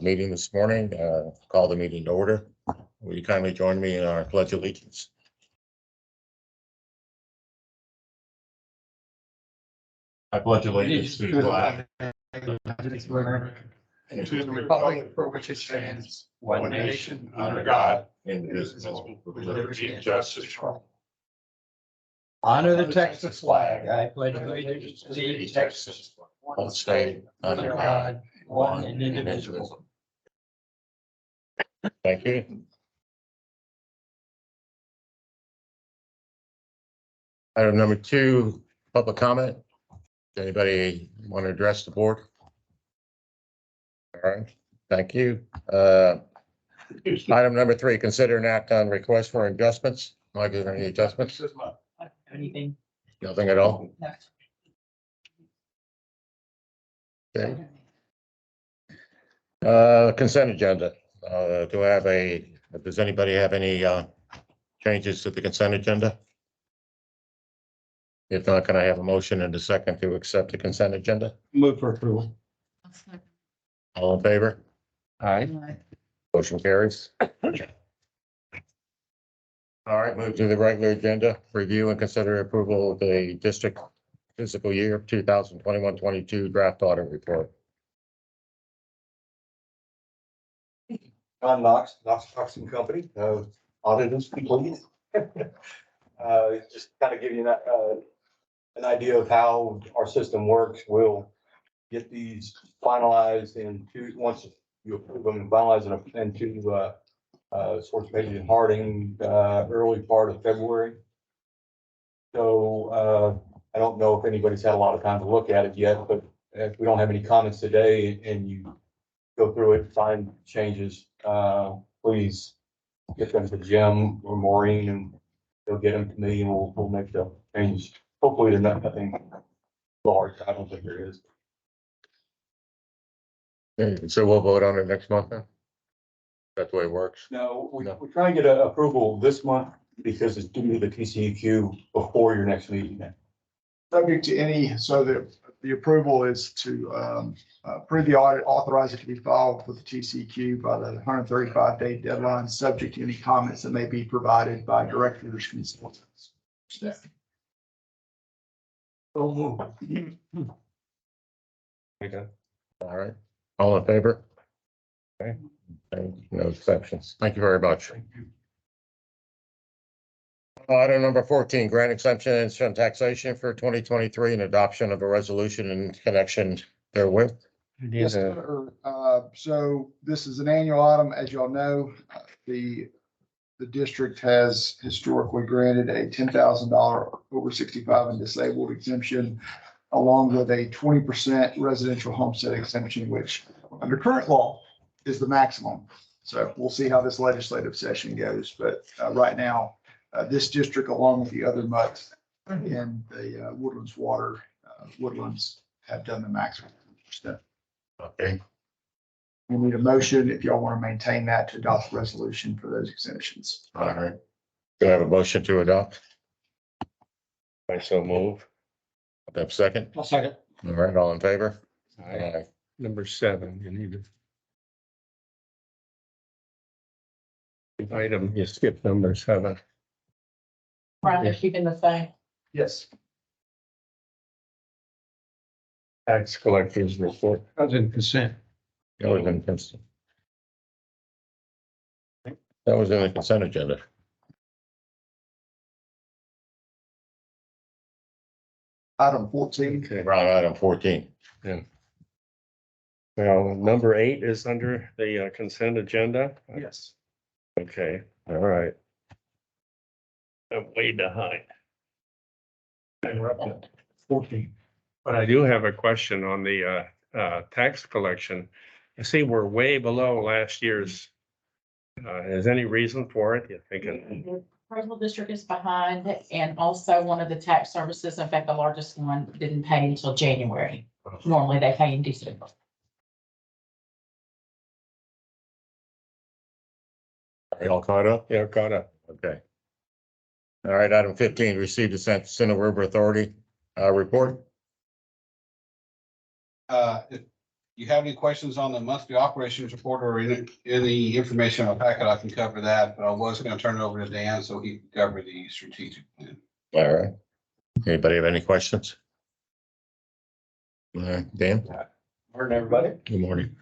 meeting this morning. Call the meeting to order. Will you kindly join me in our pledge of allegiance? I pledge allegiance to the flag and to the republic for which it stands, one nation, under God, indivisible, with liberty and justice for all. Honor the Texas flag. I pledge allegiance to the Texas, one state under God, one and indivisible. Thank you. Item number 2, public comment. Does anybody want to address the board? All right, thank you. Item number 3, consider an act on request for adjustments. Mike, is there any adjustments? Anything? Nothing at all? No. Okay. Consent agenda. Does anybody have any changes to the consent agenda? If not, can I have a motion and a second to accept the consent agenda? Move for approval. All in favor? Aye. Motion carries. All right, move to the regular agenda. Review and consider approval of the district fiscal year 2021-22 draft audit report. John Knox and Company, audit is complete. Just kind of give you an idea of how our system works. We'll get these finalized once you approve them and finalize them into Source Page and Harding, early part of February. So I don't know if anybody's had a lot of time to look at it yet, but if we don't have any comments today and you go through it, find changes, please get them to Jim or Maureen and they'll get them to me and we'll make the changes. Hopefully there's nothing large. I don't think there is. Okay, so we'll vote on it next month then? That's the way it works. No, we're trying to get an approval this month because it's due to the TCEQ before your next meeting. Subject to any, so the approval is to approve the audit, authorize it to be filed with the TCEQ by the 135-day deadline, subject to any comments that may be provided by directors, consultants, staff. Okay. All right, all in favor? Okay, no exceptions. Thank you very much. Item number 14, grant exemptions from taxation for 2023 and adoption of a resolution in connection therewith. Yes, sir. So this is an annual item. As y'all know, the district has historically granted a $10,000 over 65 and disabled exemption, along with a 20% residential homestead exemption, which under current law is the maximum. So we'll see how this legislative session goes. But right now, this district, along with the other MUDs in the Woodlands Water, Woodlands have done the maximum %. Okay, We need a motion if y'all want to maintain that to adopt a resolution for those exemptions. all right. Do I have a motion to adopt? I so move. Do I have a second? I'll second. All right, all in favor? Aye. Number 7, you need to. Item, you skipped number 7. Right, they're keeping the same. Yes. Tax collectors report. I was in consent. That was in consent. That was in the consent agenda. Item 14. Okay. Right, item 14. Well, number 8 is under the consent agenda. Yes. Okay, all right. I'm way behind. And we're up to 14. But I do have a question on the tax collection. I see we're way below last year's. Is any reason for it? You thinking? The appraisal district is behind, and also one of the tax services, in fact, the largest one, didn't pay until January. Normally they pay in December. Are you all caught up? Yeah, caught up. Okay. All right, item 15, received the Center River Authority report. you have any questions on the monthly operations report or any information on the packet, I can cover that, but I was gonna turn it over to Dan so he can cover the strategic plan. All right. Anybody have any questions? Dan, Morning, everybody. good morning.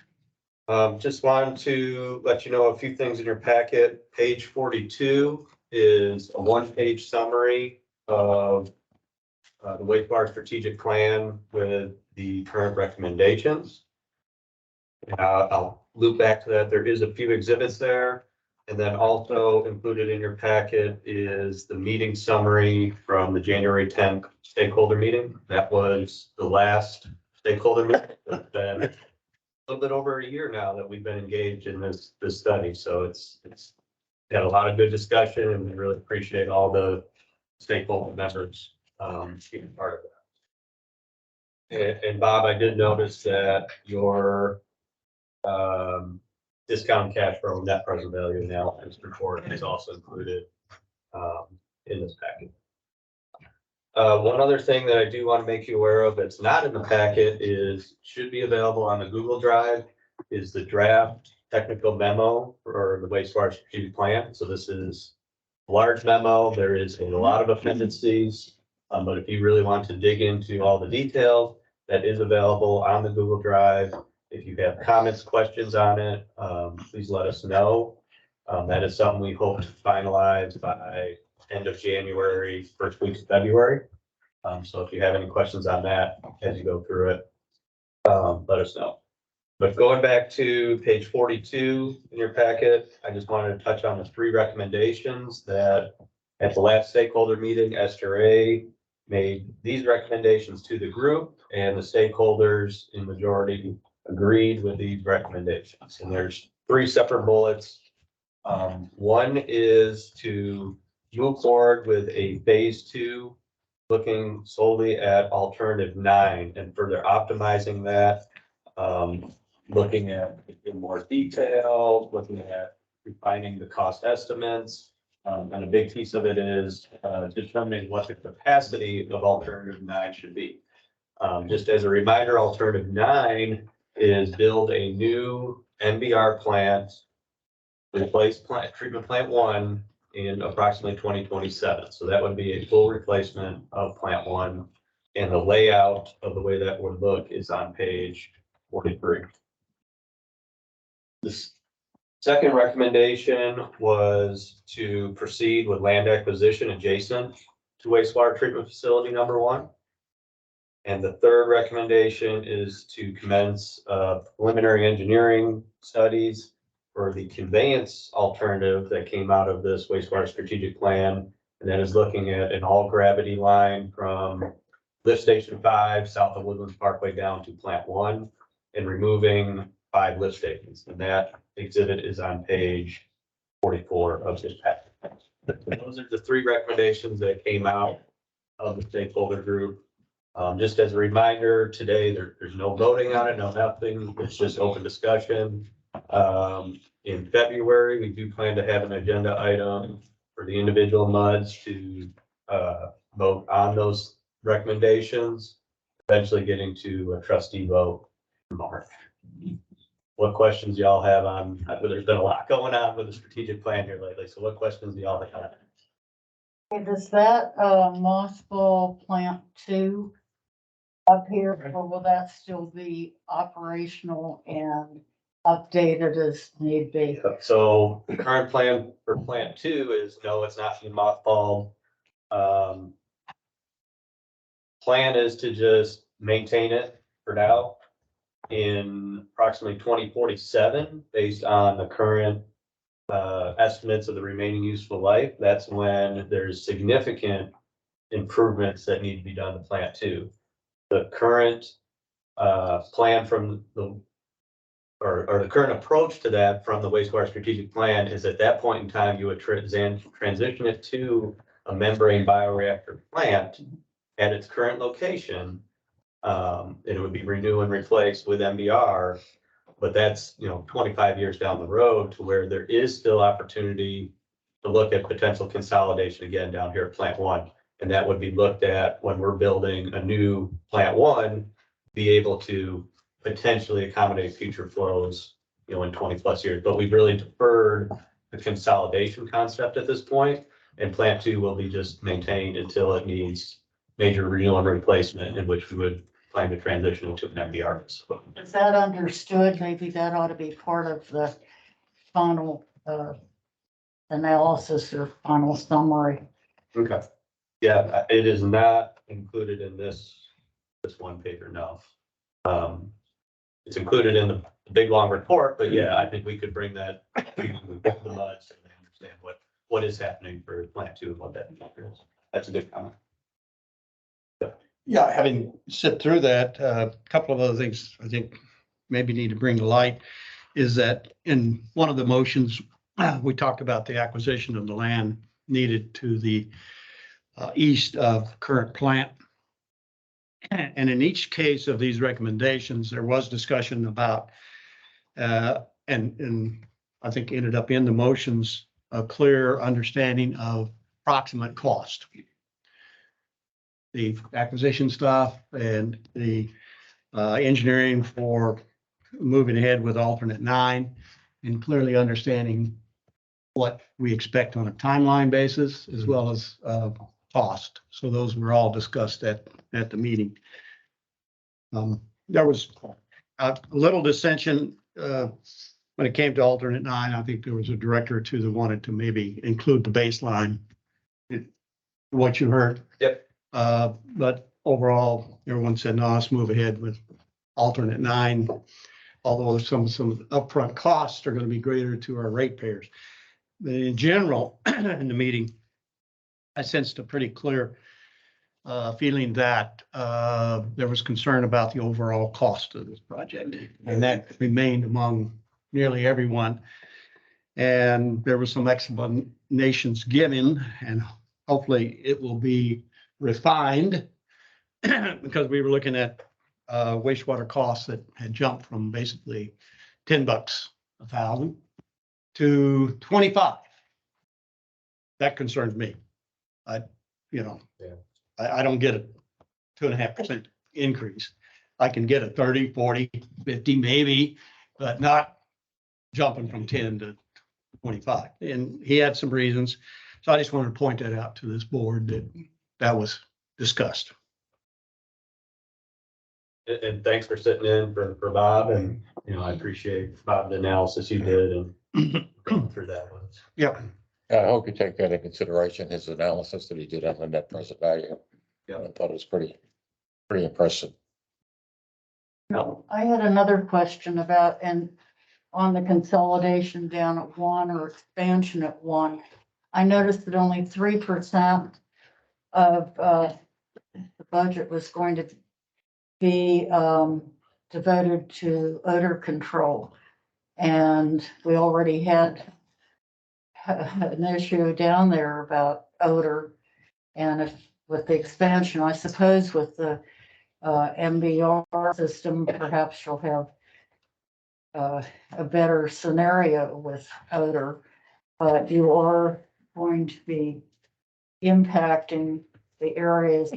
Just wanted to let you know a few things in your packet. Page 42 is a one-page summary of the wastewater strategic plan with the current recommendations. I'll loop back to that. There is a few exhibits there. And then also included in your packet is the meeting summary from the January 10th stakeholder meeting. That was the last stakeholder meeting. It's been a little bit over a year now that we've been engaged in this study. So it's had a lot of good discussion, and we really appreciate all the stakeholder members being part of that. And Bob, I did notice that your discount cash flow net present value analysis report is also included in this packet. One other thing that I do want to make you aware of that's not in the packet should be available on the Google Drive is the draft technical memo for the wastewater strategic plan. So this is a large memo. There is a lot of appendices, but if you really want to dig into all the details, that is available on the Google Drive. If you have comments, questions on it, please let us know. That is something we hope to finalize by end of January, first week of February. So if you have any questions on that as you go through it, let us know. But going back to page 42 in your packet, I just wanted to touch on the 3 recommendations that at the last stakeholder meeting, Esther A. made these recommendations to the group, and the stakeholders in majority agreed with these recommendations. And there's 3 separate bullets. One is to move forward with a phase 2, looking solely at alternative 9 and further optimizing that. Looking at in more detail, looking at refining the cost estimates. And a big piece of it is determining what the capacity of alternative 9 should be. Just as a reminder, alternative 9 is build a new NBR plant, replace treatment plant 1 in approximately 2027. So that would be a full replacement of plant 1. And the layout of the way that would look is on page 43. This second recommendation was to proceed with land acquisition adjacent to wastewater treatment facility number 1. And the third recommendation is to commence preliminary engineering studies for the conveyance alternative that came out of this wastewater strategic plan. And that is looking at an all gravity line from lift station 5 south of Woodlands Parkway down to plant 1 and removing 5 lift stations. And that exhibit is on page 44 of this packet. Those are the 3 recommendations that came out of the stakeholder group. Just as a reminder, today there's no voting on it, no nothing. It's just open discussion. In February, we do plan to have an agenda item for the individual MUDs to vote on those recommendations, eventually getting to a trustee vote in March. What questions y'all have on, there's been a lot going on with the strategic plan here lately. So what questions do y'all have? Okay, does that mothball plant 2 up here, or will that still be operational and updated as need be? So the current plan for plant 2 is no, it's not being mothballed. Plan is to just maintain it for now in approximately 2047, based on the current estimates of the remaining useful life. That's when there's significant improvements that need to be done to plant 2. The current plan from the or the current approach to that from the wastewater strategic plan is at that point in time, you would transition it to a membrane bioreactor plant at its current location. It would be renew and replace with MBR, but that's, 25 years down the road to where there is still opportunity to look at potential consolidation again down here at plant 1. And that would be looked at when we're building a new plant 1, be able to potentially accommodate future flows, in 20+ years, but we've really deferred the consolidation concept at this point, and Plant 2 will be just maintained until it needs major renewal and replacement, in which we would plan to transition into an MDR facility. Is that understood? Maybe that ought to be part of the final, analysis or final summary. Okay. Yeah, it is not included in this one paper, no. It's included in the big, long report, but yeah, I think we could bring that to the mud so they understand what is happening for Plant 2 and what that is. That's a good comment. Yeah, having sit through that, a couple of other things I think maybe need to bring to light is that in one of the motions, we talked about the acquisition of the land needed to the east of current plant. And in each case of these recommendations, there was discussion about, and I think ended up in the motions, a clear understanding of approximate cost. The acquisition stuff and the engineering for moving ahead with alternate 9, and clearly understanding what we expect on a timeline basis as well as cost. So those were all discussed at the meeting. There was a little dissension when it came to alternate 9. I think there was a director or two that wanted to maybe include the baseline. What you heard. Yep. But overall, everyone said, no, let's move ahead with alternate 9. Although some upfront costs are going to be greater to our ratepayers. But in general, in the meeting, I sensed a pretty clear feeling that there was concern about the overall cost of this project, and that remained among nearly everyone. And there were some explanations given, and hopefully it will be refined because we were looking at wastewater costs that had jumped from basically $10 a thousand to 25. That concerns me. I don't get a 2.5% increase. I can get a 30, 40, 50 maybe, but not jumping from 10 to 25. And he had some reasons. So I just wanted to point that out to this board that was discussed. And thanks for sitting in for Bob, and, I appreciate Bob, the analysis you did and going through that with us. Yep. I hope you take that into consideration, his analysis that he did on the net present value. Yeah. I thought it was pretty impressive. I had another question about, and on the consolidation down at 1 or expansion at 1, I noticed that only 3% of the budget was going to be devoted to odor control. And we already had an issue down there about odor. And if with the expansion, I suppose with the MBR system, perhaps you'll have a better scenario with odor. But you are going to be impacting the areas.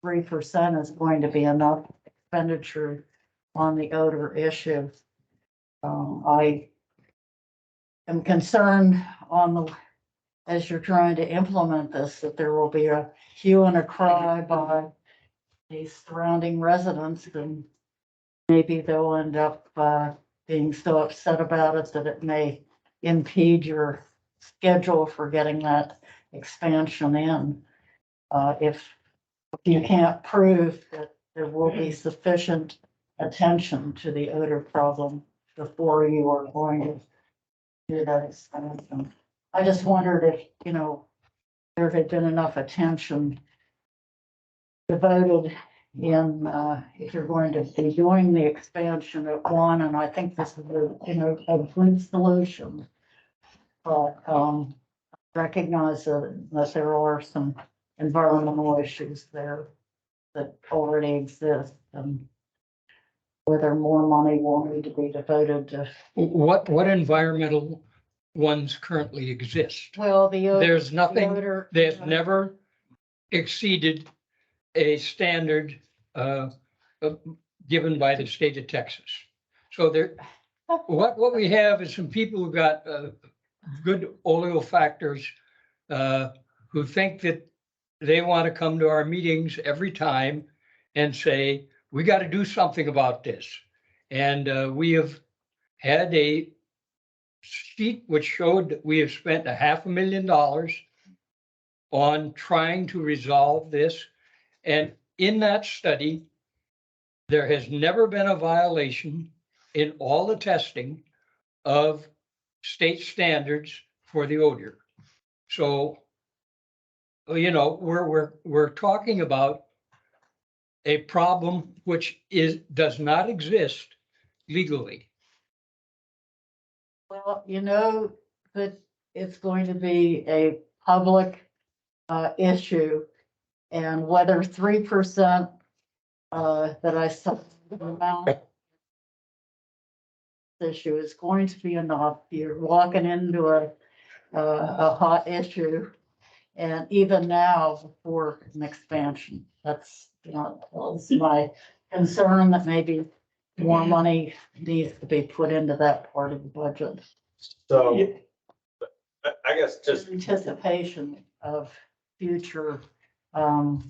3% is going to be enough expenditure on the odor issue. I am concerned as you're trying to implement this, that there will be a hue and a cry by the surrounding residents, and maybe they'll end up being so upset about it that it may impede your schedule for getting that expansion in. If you can't prove that there will be sufficient attention to the odor problem before you are going to do that expansion. I just wondered if, there had been enough attention devoted in, if you're going to be doing the expansion at 1, and I think this is a good solution. But recognize that there are some environmental issues there that already exist, and whether more money will need to be devoted to. What environmental ones currently exist? Well, There's nothing, odor, they've never exceeded a standard given by the state of Texas. So there, what we have is some people who got good olefactors who think that they want to come to our meetings every time and say, we got to do something about this. And we have had a sheet which showed that we have spent $500,000 on trying to resolve this. And in that study, there has never been a violation in all the testing of state standards for the odor. So, you know, we're talking about a problem which does not exist legally. Well, you know, that it's going to be a public issue. And whether 3% that I saw the amount issue is going to be enough, you're walking into a hot issue. And even now, before an expansion, that's, you know, that's my concern that maybe more money needs to be put into that part of the budget. So I guess just, Anticipation of future, you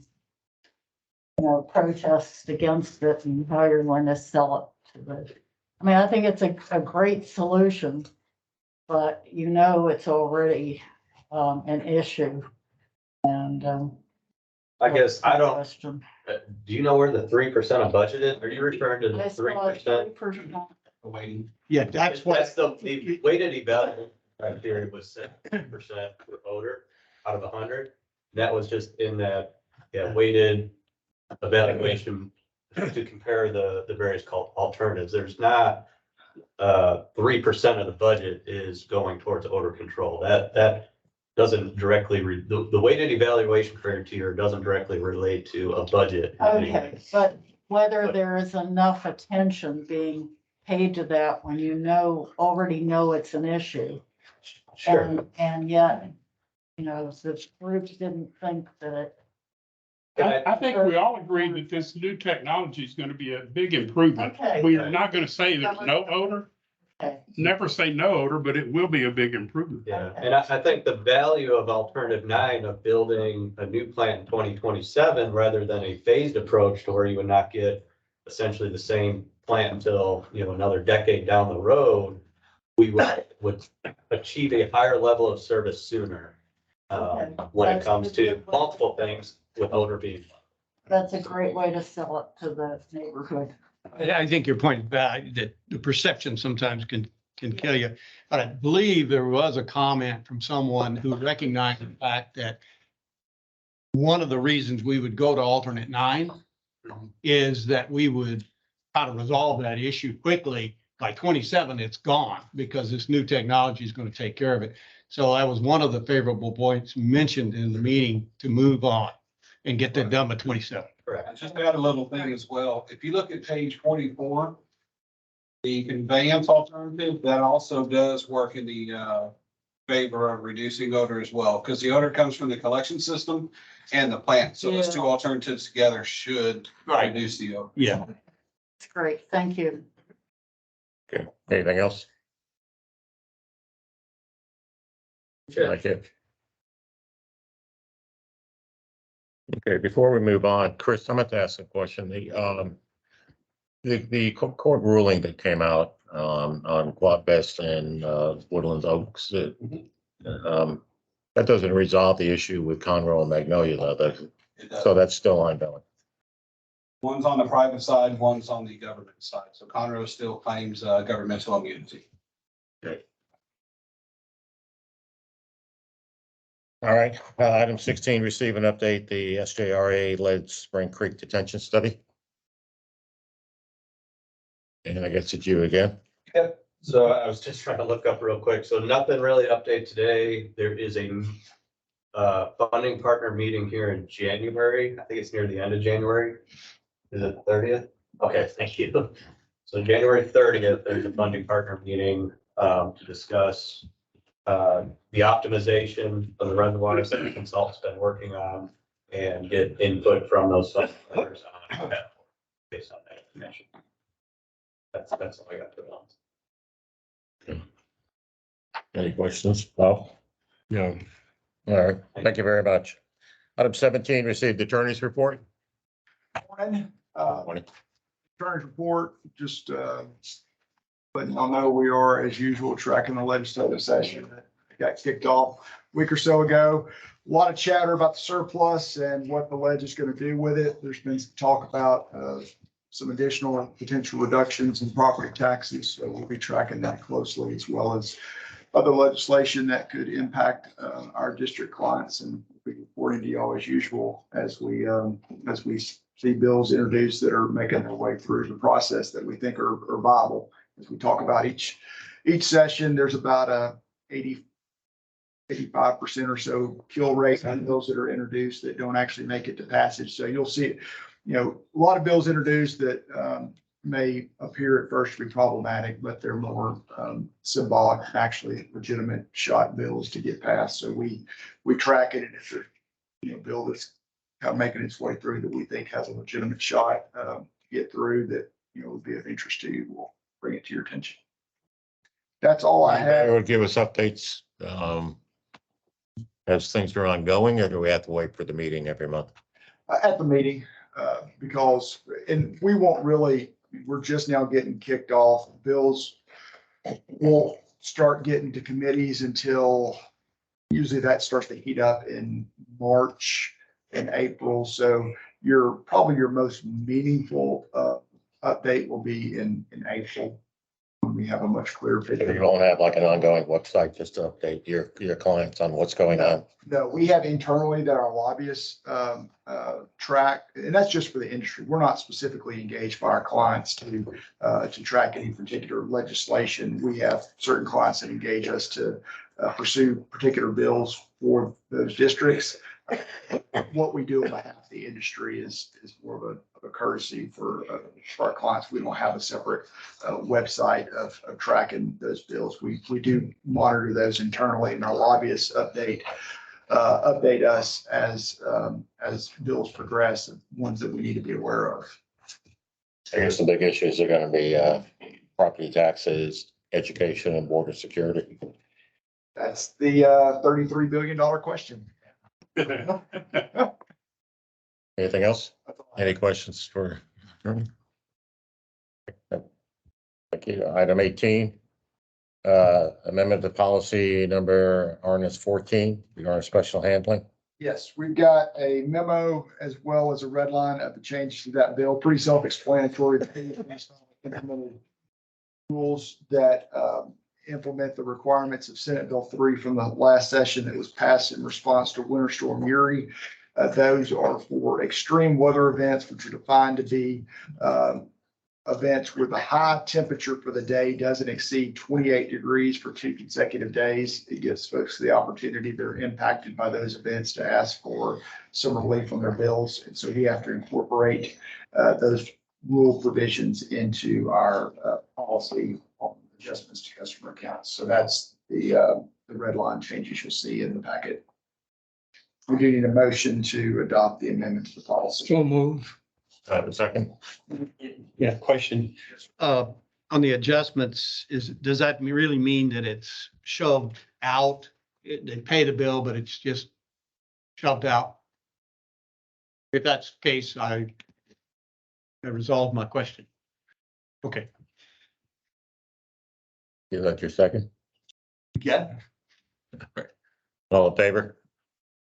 know, protests against it and how you're going to sell it to the. I mean, I think it's a great solution, but you know, it's already an issue. And I guess I don't, question. do you know where the 3% of budget is? Are you referring to the I saw 3%? 3%. Waiting. Yeah, that's what, That's the weighted evaluation criteria was 7% for odor out of 100. That was just in that, weighted evaluation to compare the various alternatives. There's not 3% of the budget is going towards odor control. That doesn't directly, the weighted evaluation criteria doesn't directly relate to a budget. Okay, but whether there is enough attention being paid to that when you already know it's an issue. Sure. And yet, you know, the groups didn't think that it. I think we all agree that this new technology is gonna be a big improvement. Okay. We are not gonna say there's no odor, Okay. never say no odor, but it will be a big improvement. Yeah, and I think the value of alternative 9 of building a new plant in 2027 rather than a phased approach to where you would not get essentially the same plant until, you know, another decade down the road, we would achieve a higher level of service sooner when it comes to multiple things with odor being. That's a great way to sell it to the neighborhood. I think your point is valid, that the perception sometimes can kill you. But I believe there was a comment from someone who recognized the fact that one of the reasons we would go to alternate 9 is that we would try to resolve that issue quickly. By 27, it's gone because this new technology is going to take care of it. So that was one of the favorable points mentioned in the meeting to move on and get that done by 27. Correct. And just to add a little thing as well, if you look at page 44, the conveyance alternative, that also does work in the favor of reducing odor as well, because the odor comes from the collection system and the plant. So those two alternatives together should reduce the odor. Yeah. It's great. Thank you. Okay, anything else? Sure. Like it. Okay, before we move on, Chris, I'm going to ask a question. The court ruling that came out on Quad Best and Woodlands Oaks, that doesn't resolve the issue with Conroe and Magnolia, though, does it? It does. So that's still ongoing. One's on the private side, one's on the government side. So Conroe still claims governmental immunity. All right, item 16, receive and update the SJRA led Spring Creek detention study. And I guess it's you again. Yep. So I was just trying to look up real quick. So nothing really to update today. There is a funding partner meeting here in January. I think it's near the end of January. Is it 30th? Okay, thank you. So January 30th, there's a funding partner meeting to discuss the optimization of the reservoirs that the consultant's been working on, and get input from those owners on a path forward based on that information. That's all I got for now. Any questions, Bob? No. All right, thank you very much. Item 17, received attorney's report. Morning. Morning. Attorney's report, just, letting y'all know we are, as usual, tracking the legislative session that got kicked off a week or so ago. A lot of chatter about the surplus and what the ledge is going to do with it. There's been some talk about, some additional potential reductions in property taxes. So we'll be tracking that closely, as well as other legislation that could impact, our district clients, and we'll be reporting to y'all as usual as we see bills introduced that are making their way through the process that we think are viable. As we talk about each session, there's about a 85% or so kill rate on bills that are introduced that don't actually make it to passage. So you'll see, a lot of bills introduced that may appear at first to be problematic, but they're more symbolic, actually legitimate shot bills to get passed. So we track it, and if there's a bill that's kind of making its way through that we think has a legitimate shot to get through that would be of interest to you, we'll bring it to your attention. That's all I It have would give us updates as things are ongoing, or do we have to wait for the meeting every month? at the meeting, because, and we won't really, we're just now getting kicked off. Bills won't start getting to committees until usually that starts to heat up in March and April. So probably your most meaningful update will be in April, when we have a much clearer picture. You won't have like an ongoing website just to update your clients on what's going on. No, we have internally that our lobbyists track, and that's just for the industry. We're not specifically engaged by our clients to track any particular legislation. We have certain clients that engage us to pursue particular bills for those districts. What we do on behalf of the industry is more of a courtesy for our clients. We don't have a separate website of tracking those bills. We do monitor those internally, and our lobbyists update us as bills progress, and ones that we need to be aware of. I guess the big issues are going to be property taxes, education, and border security. That's the $33 billion question. Anything else? Any questions for? Thank you. Item 18, amendment to policy number RNS 14, regarding special handling. Yes, we've got a memo as well as a red line of the changes to that bill, pretty self-explanatory. Implemented rules that implement the requirements of Senate Bill 3 from the last session that was passed in response to Winter Storm Uri. Those are for extreme weather events, which are defined to be events where the high temperature for the day doesn't exceed 28 degrees for 2 consecutive days. It gives folks the opportunity that are impacted by those events to ask for some relief on their bills. And so we have to incorporate those rule provisions into our policy on adjustments to customer accounts. So that's the red line changes you'll see in the packet. We do need a motion to adopt the amendment to the policy. So move. A second. Yeah, question. On the adjustments, does that really mean that it's shoved out? They pay the bill, but it's just shoved out? If that's the case, I resolved my question. Okay. Is that your second? Yeah. All in favor?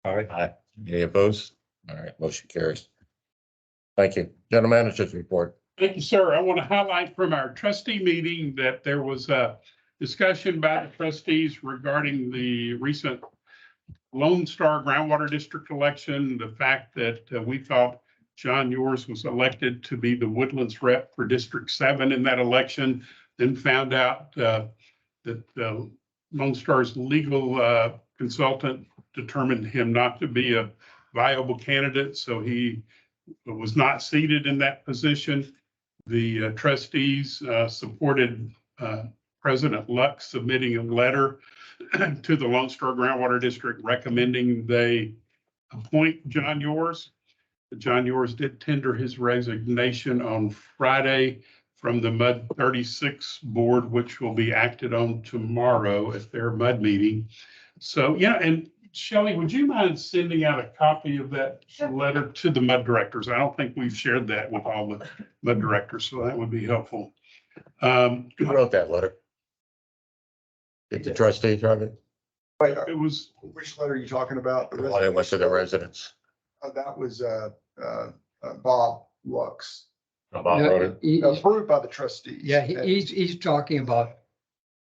All right. Aye. Any opposed? All right, motion carries. Thank you. General Manager's report. Thank you, sir. I want to highlight from our trustee meeting that there was a discussion by the trustees regarding the recent Lone Star Groundwater District election, the fact that we thought John Yours was elected to be the Woodlands rep for District 7 in that election, then found out that Lone Star's legal consultant determined him not to be a viable candidate, so he was not seated in that position. The trustees supported President Luck submitting a letter to the Lone Star Groundwater District recommending they appoint John Yours. John Yours did tender his resignation on Friday from the MUD 36 board, which will be acted on tomorrow at their MUD meeting. So, yeah, and Shelley, would you mind sending out a copy of that letter to the MUD directors? I don't think we've shared that with all the MUD directors, so that would be helpful. Who wrote that letter? Did the trustees write it? Wait, It was, which letter are you talking about? The one that went to the residents? That was, Bob Lux, Bob wrote it? approved by the trustees. Yeah, he's talking about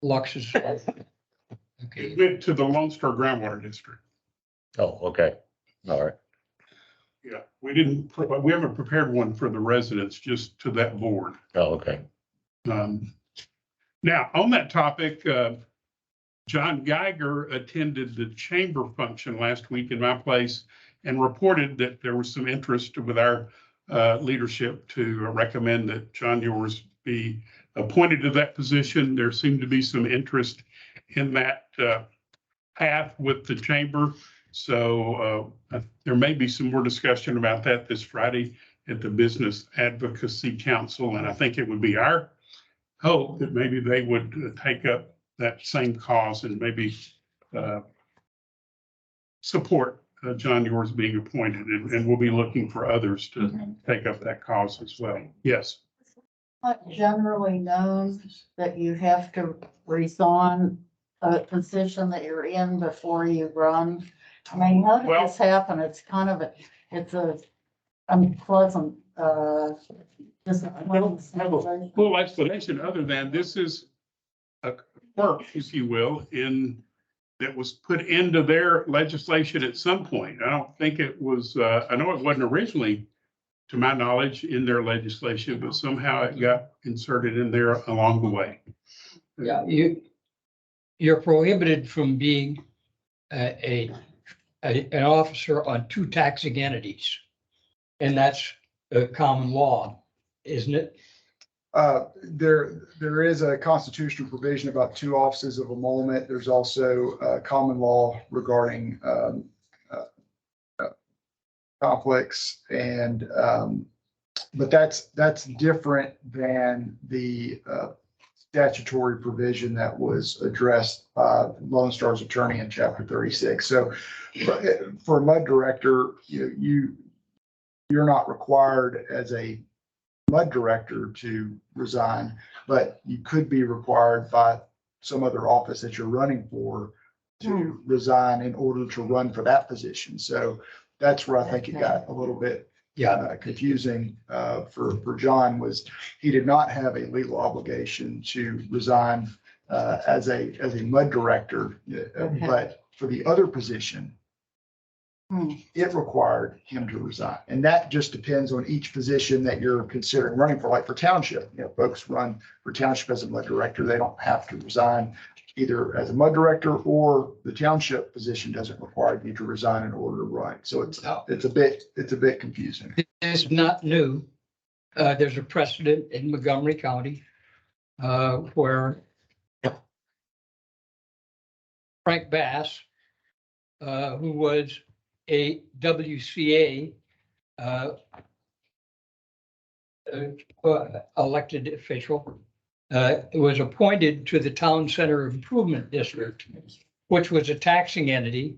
Lux's. it Okay, went to the Lone Star Groundwater District. Oh, okay. All right. Yeah, we haven't prepared one for the residents, just to that board. Oh, okay. Now, on that topic, John Geiger attended the chamber function last week in my place and reported that there was some interest with our leadership to recommend that John Yours be appointed to that position. There seemed to be some interest in that path with the chamber. So there may be some more discussion about that this Friday at the Business Advocacy Council. And I think it would be our hope that maybe they would take up that same cause and maybe support John Yours being appointed. And we'll be looking for others to take up that cause as well. Yes. Not generally known that you have to resign a position that you're in before you run. I mean, how did this happen? It's kind of it's a unpleasant, disappointment. Full explanation other than this is a quirk, if you will, that was put into their legislation at some point. I don't think it was, I know it wasn't originally, to my knowledge, in their legislation, but somehow it got inserted in there along the way. yeah, you're prohibited from being an officer on two taxing entities. And that's a common law, isn't it? There is a constitutional provision about two offices of emolument. There's also common law regarding conflicts and, but that's different than the statutory provision that was addressed by Lone Star's attorney in chapter 36. So for a MUD director, you're not required as a MUD director to resign, but you could be required by some other office that you're running for to resign in order to run for that position. So that's where I think it got a little bit confusing for John. Was he did not have a legal obligation to resign as a MUD director, but for the other position, it required him to resign. And that just depends on each position that you're considering running for. Like for township, folks run for township as a MUD director. They don't have to resign either as a MUD director, or the township position doesn't require you to resign in order to run. So it's a bit confusing. It's not new. There's a precedent in Montgomery County where Frank Bass, who was a WCA elected official, was appointed to the Town Center Improvement District, which was a taxing entity,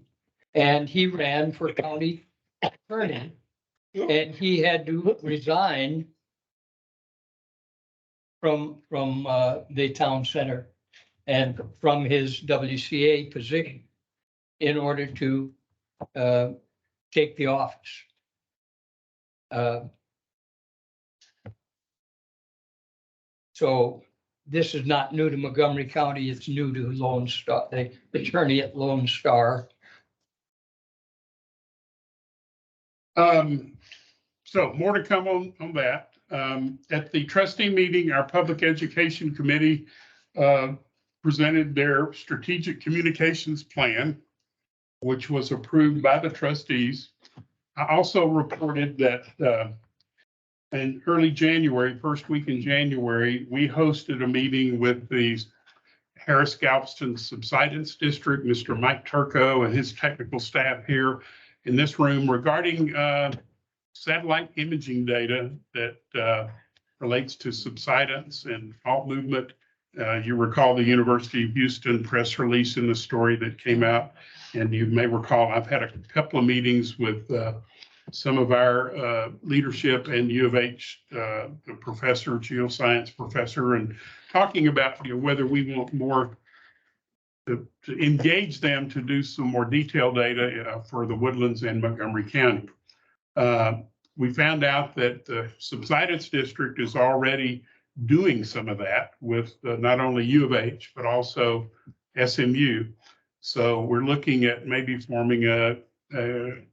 and he ran for county attorney, and he had to resign from the town center and from his WCA position in order to take the office. So this is not new to Montgomery County. It's new to Lone Star, the attorney at Lone Star. So more to come on that. At the trustee meeting, our public education committee presented their strategic communications plan, which was approved by the trustees. I also reported that in early January, first week in January, we hosted a meeting with the Harris Galveston Subsidence District, Mr. Mike Turco and his technical staff here. in this room regarding satellite imaging data that relates to subsidence and fault movement. You recall the University of Houston press release in the story that came out. And you may recall, I've had a couple of meetings with some of our leadership and U of H, the professor, geoscience professor, and talking about whether we want more to engage them to do some more detailed data for the Woodlands and Montgomery County. We found out that the subsidence district is already doing some of that with not only U of H, but also SMU. So we're looking at maybe forming a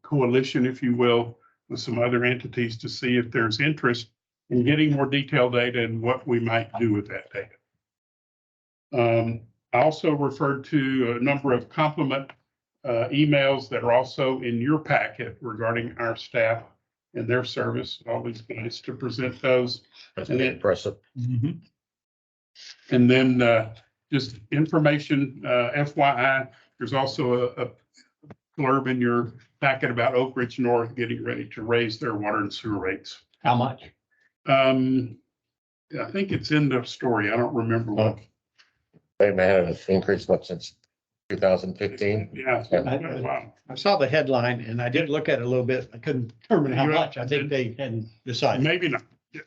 coalition, if you will, with some other entities to see if there's interest in getting more detailed data and what we might do with that data. I also referred to a number of compliment emails that are also in your packet regarding our staff and their service. Always nice to present those. That's And pretty then- impressive. And then just information, FYI, there's also a blurb in your packet about Oak Ridge North getting ready to raise their water and sewer rates. How much? I think it's in the story. I don't remember what. They've had an increase much since 2015. Yeah. Wow. I saw the headline and I did look at it a little bit. I couldn't determine how You- much. I think they hadn't decided. Maybe not. Yeah.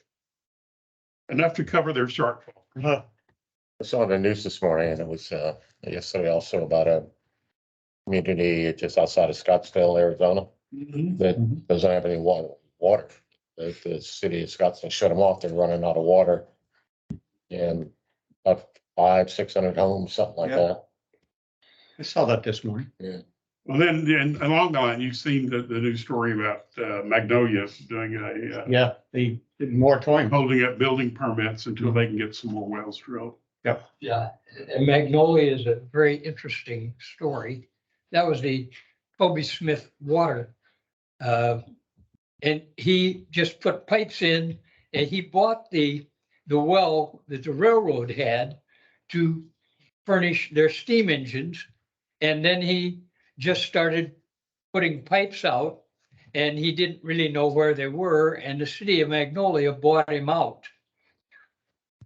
Enough to cover their shortfall. Uh, I saw the news this morning and it was, yesterday also about a community just outside of Scottsdale, Arizona, that doesn't have any water. The city of Scottsdale shut them off. They're running out of water. And about 500-600 homes, something like Yeah. that. I saw that this morning. Well, then along the line, you've seen the news story about Magnolia doing a Yeah, the moratorium. holding up building permits until they can get some more wells drilled. Yeah, and Magnolia is a very interesting story. That was the Toby Smith water. And he just put pipes in and he bought the well that the railroad had to furnish their steam engines. And then he just started putting pipes out and he didn't really know where they were. And the city of Magnolia bought him out.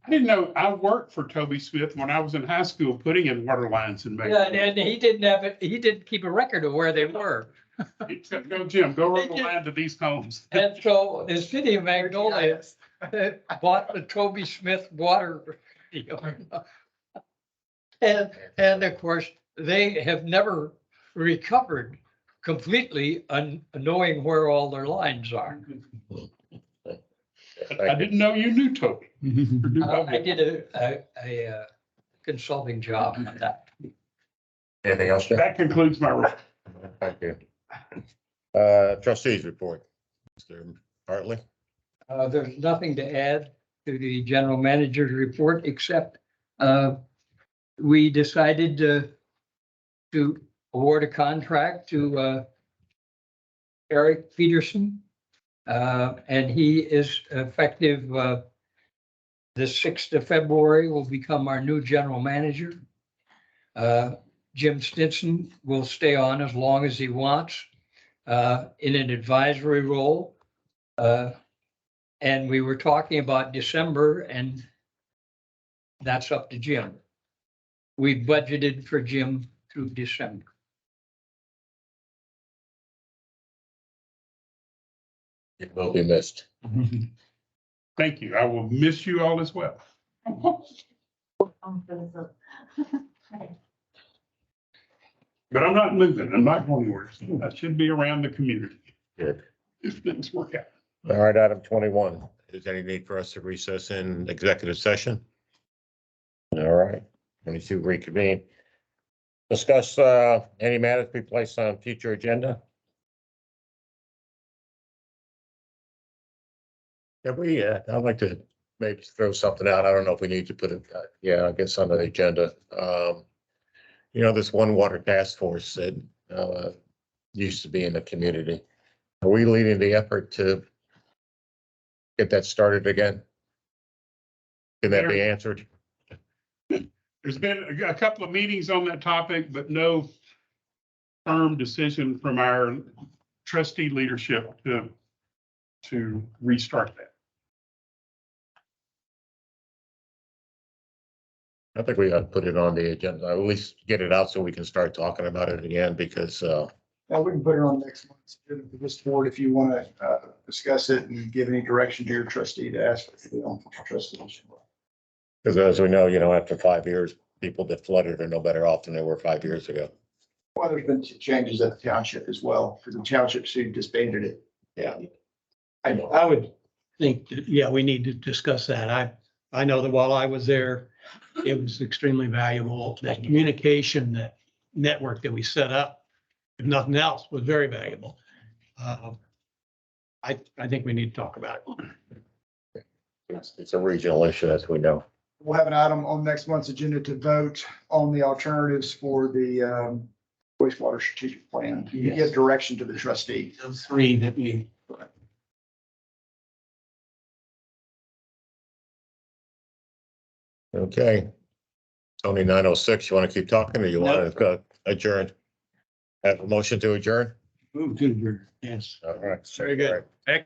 I didn't know, I worked for Toby Smith when I was in high school, putting in water lines in Yeah, Magnolia. and he didn't have it, he didn't keep a record of where they were. He said, go Jim, go run the line to these homes. And so the city of Magnolia bought the Toby Smith water. And of course, they have never recovered completely on knowing where all their lines are. I didn't know you knew Toby. I did a consulting job on that. Anything else, Jeff? That concludes my report. Thank you. Trustees report. Mr. Hartley. There's nothing to add to the general manager's report, except we decided to award a contract to Eric Peterson. And he is effective the 6th of February will become our new general manager. Jim Stinson will stay on as long as he wants in an advisory role. And we were talking about December, and that's up to Jim. We budgeted for Jim through December. It will be missed. Thank you. I will miss you all as well. But I'm not moving. I'm not going anywhere. So I should be around the community Good. if things work out. All right, item 21. Is there any need for us to recess in executive session? All right, 22 reconvene. Discuss any matters to be placed on future agenda. Have we, I'd like to maybe throw something out. I don't know if we need to put it, I guess on the agenda. You know, this One Water Task Force that used to be in the community. Are we leading the effort to get that started again? Can that be answered? There's been a couple of meetings on that topic, but no firm decision from our trustee leadership to restart that. I think we ought to put it on the agenda, at least get it out so we can start talking about it again, because, Now, we can put it on next month's agenda for this board if you want to discuss it and give any direction to your trustee to ask for the trustees. because as we know, after 5 years, people that flooded are no better off than they were 5 years ago. Well, there's been changes at the township as well, because the township soon disbanded it. Yeah. I would think, that, yeah, we need to discuss that. I know that while I was there, it was extremely valuable. That communication, that network that we set up, if nothing else, was very valuable. I think we need to talk about it. It's a regional issue, as we know. We'll have an item on next month's agenda to vote on the alternatives for the wastewater strategic plan. You Yes. give direction to the trustee. Those three that we. Okay. It's only 9:06. You want to keep talking or you want to adjourn? Have a motion to adjourn? Move to, yes. All right. Very good. All right.